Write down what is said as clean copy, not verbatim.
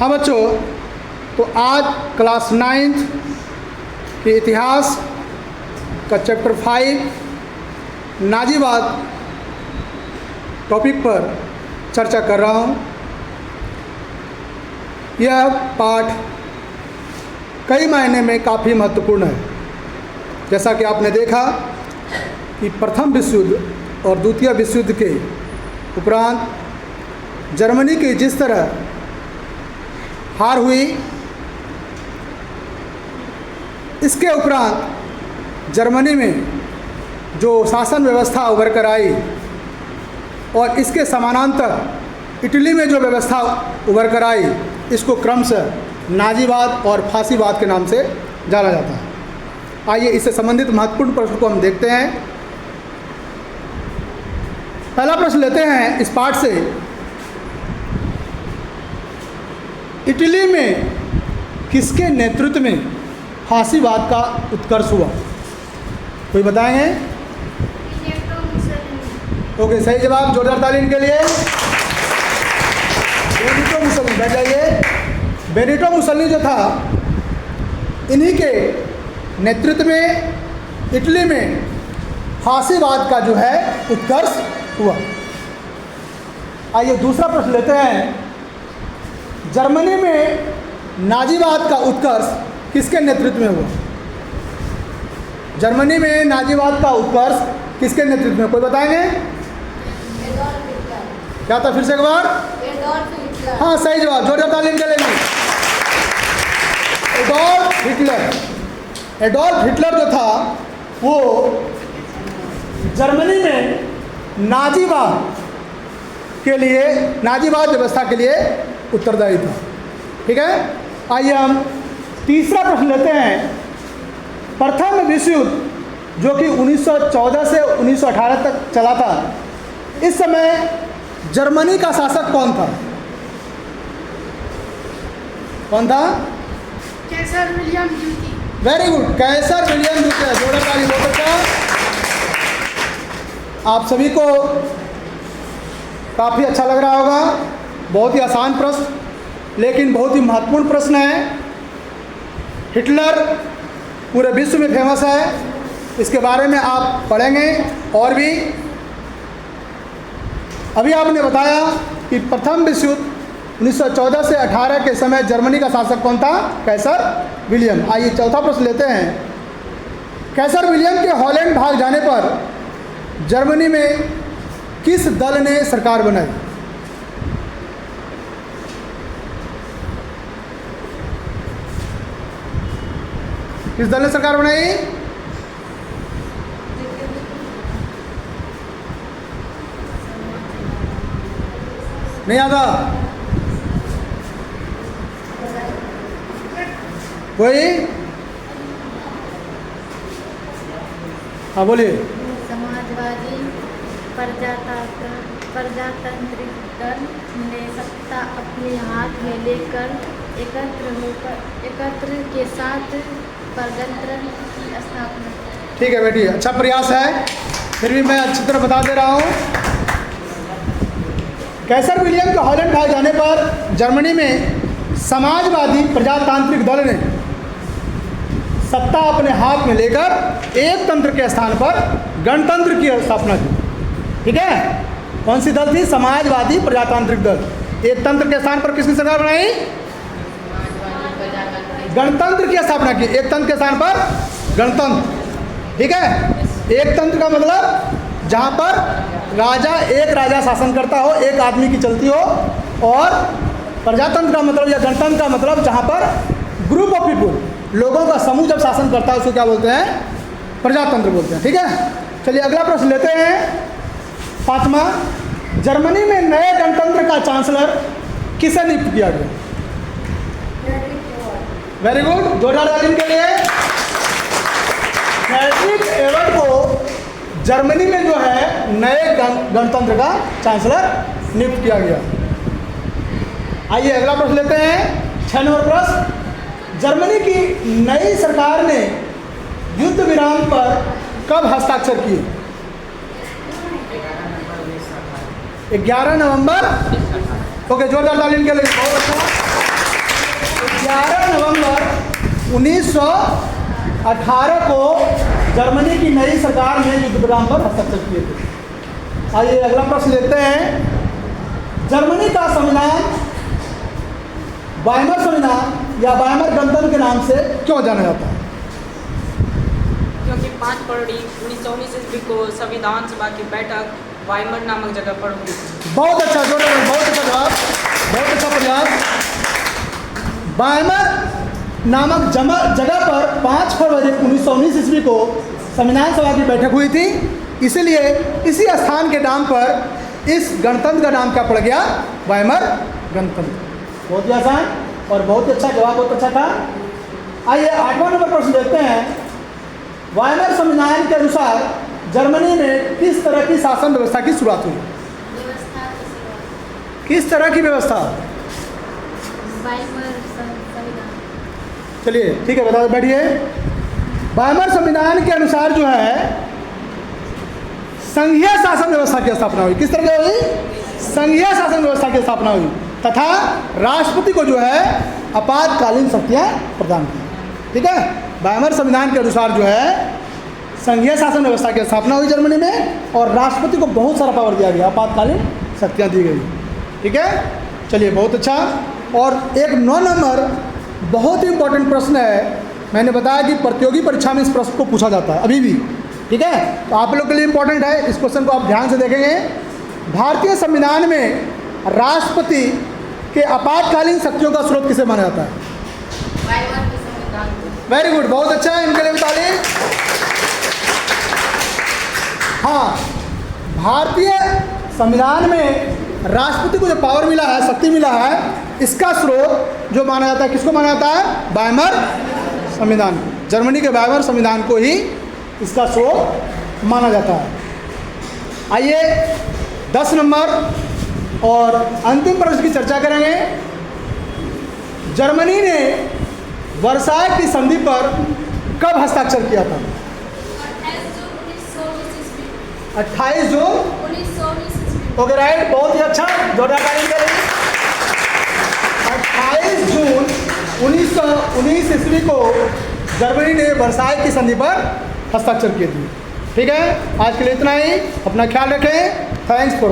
हाँ बच्चों, तो आज क्लास 9th के इतिहास का चैप्टर 5 नाजीवाद टॉपिक पर चर्चा कर रहा हूँ। यह पाठ कई मायने में काफ़ी महत्वपूर्ण है। जैसा कि आपने देखा कि प्रथम विश्व युद्ध और द्वितीय विश्व युद्ध के उपरांत जर्मनी की जिस तरह हार हुई, इसके उपरांत जर्मनी में जो शासन व्यवस्था उभर कर आई और इसके समानांतर इटली में जो व्यवस्था उभर कर आई, इसको क्रमशः नाजीवाद और फांसीवाद के नाम से जाना जाता है। आइए इससे संबंधित महत्वपूर्ण प्रश्न को हम देखते हैं। पहला प्रश्न लेते हैं इस पाठ से। इटली में किसके नेतृत्व में फांसीवाद का उत्कर्ष हुआ? कोई बताएंगे? ओके, सही जवाब। जोरदार ताली इनके लिए। बेनिटो मुसोलिनी, बैठ जाइए। बेनिटो मुसोलिनी जो था, इन्हीं के नेतृत्व में इटली में फांसीवाद का जो है उत्कर्ष हुआ। आइए दूसरा प्रश्न लेते हैं। जर्मनी में नाजीवाद का उत्कर्ष किसके नेतृत्व में हुआ? जर्मनी में नाजीवाद का उत्कर्ष किसके नेतृत्व में? कोई बताएंगे? क्या था? फिर से एक बार। हाँ, सही जवाब। जोरदार ताली इनके लिए। Adolf Hitler. एडोल्फ हिटलर जो था वो जर्मनी में नाजीवाद के लिए, नाजीवाद व्यवस्था के लिए उत्तरदायी था। ठीक है, आइए हम तीसरा प्रश्न लेते हैं। प्रथम विश्व युद्ध जो कि 1914 से 1918 तक चला था, इस समय जर्मनी का शासक कौन था? कौन था? कैसर विलियम द्वितीय। वेरी गुड, कैसर विलियम द्वितीय। जोड़ा ताली। बहुत अच्छा। आप सभी को काफ़ी अच्छा लग रहा होगा। बहुत ही आसान प्रश्न, लेकिन बहुत ही महत्वपूर्ण प्रश्न है। हिटलर पूरे विश्व में फेमस है, इसके बारे में आप पढ़ेंगे। और भी अभी आपने बताया कि प्रथम विश्व युद्ध 1914 से 18 के समय जर्मनी का शासक कौन था? कैसर विलियम। आइए चौथा प्रश्न लेते हैं। कैसर विलियम के हॉलैंड भाग जाने पर जर्मनी में किस दल ने सरकार बनाई? किस दल ने सरकार बनाई? नहीं आता? कोई? हाँ बोलिए। समाजवादी प्रजातांत्रिक दल ने सत्ता अपने हाथ में लेकर एकत्र के साथ गणतंत्र की स्थापना। ठीक है बेटी, अच्छा प्रयास है, फिर भी मैं अच्छी तरह बता दे रहा हूँ। कैसर विलियम के हॉलैंड भाग जाने पर जर्मनी में समाजवादी प्रजातांत्रिक दल ने सत्ता अपने हाथ में लेकर एक तंत्र के स्थान पर गणतंत्र की स्थापना की। ठीक है, कौन सी दल थी? समाजवादी प्रजातांत्रिक दल। एक तंत्र के स्थान पर किसकी सरकार बनाई? गणतंत्र की स्थापना की। एक तंत्र के स्थान पर गणतंत्र। ठीक है, एक तंत्र का मतलब जहाँ पर एक राजा शासन करता हो, एक आदमी की चलती हो। और प्रजातंत्र का मतलब या गणतंत्र का मतलब जहाँ पर ग्रुप ऑफ पीपुल, लोगों का समूह जब शासन करता है, उसको क्या बोलते हैं? प्रजातंत्र बोलते हैं। ठीक है, चलिए अगला प्रश्न लेते हैं। पांचवा, जर्मनी में नए गणतंत्र का चांसलर किसे नियुक्त किया गया? वेरी गुड, जोरदार ताली के लिए। फ्रेडरिक एबर्ट को जर्मनी में जो है नए गणतंत्र का चांसलर नियुक्त किया गया। आइए अगला प्रश्न लेते हैं। 6 नंबर प्रश्न। जर्मनी की नई सरकार ने युद्ध विराम पर कब हस्ताक्षर किए? 11 नवंबर। ओके, जोरदार ताली के लिए। बहुत अच्छा। 11 नवंबर 1918 को जर्मनी की नई सरकार ने युद्ध विराम पर हस्ताक्षर किए थे। आइए अगला प्रश्न लेते हैं। जर्मनी का संविधान वाइमर संविधान या वाइमर गणतंत्र के नाम से क्यों जाना जाता है? क्योंकि 5 फरवरी 1919 ईस्वी को संविधान सभा की बैठक वाइमर नामक जगह पर हुई। बहुत अच्छा जोड़े, बहुत अच्छा जवाब, बहुत अच्छा प्रयास। वाइमर नामक जगह पर 5 फरवरी 1919 ईस्वी को संविधान सभा की बैठक हुई थी, इसलिए इसी स्थान के नाम पर इस गणतंत्र का नाम क्या पड़ गया? वाइमर गणतंत्र। बहुत ही आसान और बहुत ही अच्छा जवाब, बहुत अच्छा था। आइए 8वां नंबर प्रश्न देखते हैं। वाइमर संविधान के अनुसार जर्मनी में किस तरह की शासन व्यवस्था की शुरुआत हुई? व्यवस्था की शुरुआत किस तरह की व्यवस्था? वाइमर संविधान। चलिए ठीक है, बता बैठिए। वाइमर संविधान के अनुसार जो है संघीय शासन व्यवस्था की स्थापना हुई। किस तरह की हुई? संघीय शासन व्यवस्था की स्थापना हुई तथा राष्ट्रपति को जो है आपातकालीन शक्तियां प्रदान की। ठीक है, वाइमर संविधान के अनुसार जो है संघीय शासन व्यवस्था की स्थापना हुई जर्मनी में और राष्ट्रपति को बहुत सारा पावर दिया गया, आपातकालीन शक्तियां दी गई। ठीक है, चलिए बहुत अच्छा। और एक 9 नंबर बहुत ही इंपॉर्टेंट प्रश्न है। मैंने बताया कि प्रतियोगी परीक्षा में इस प्रश्न को पूछा जाता है अभी भी। ठीक है, तो आप लोग के लिए इंपॉर्टेंट है, इस क्वेश्चन को आप ध्यान से देखेंगे। भारतीय संविधान में राष्ट्रपति के आपातकालीन शक्तियों का स्रोत किसे माना जाता है? वाइमर के संविधान को। वेरी गुड, बहुत अच्छा है, इनके लिए भी ताली। हाँ, भारतीय संविधान में राष्ट्रपति को जो पावर मिला है, शक्ति मिला है, इसका स्रोत जो माना जाता है, किसको माना जाता है? वाइमर संविधान। जर्मनी के वाइमर संविधान को ही इसका स्रोत माना जाता है। आइए 10 नंबर और अंतिम प्रश्न की चर्चा करेंगे। जर्मनी ने वर्साय की संधि पर कब हस्ताक्षर किया था? 28 जून 1919। ओके राइट, बहुत ही अच्छा, जोरदार ताली के लिए। 28 जून 1919 ईस्वी को जर्मनी ने वर्साय की संधि पर हस्ताक्षर किए थे। ठीक है, आज के लिए इतना ही। अपना ख्याल रखें। Thanks for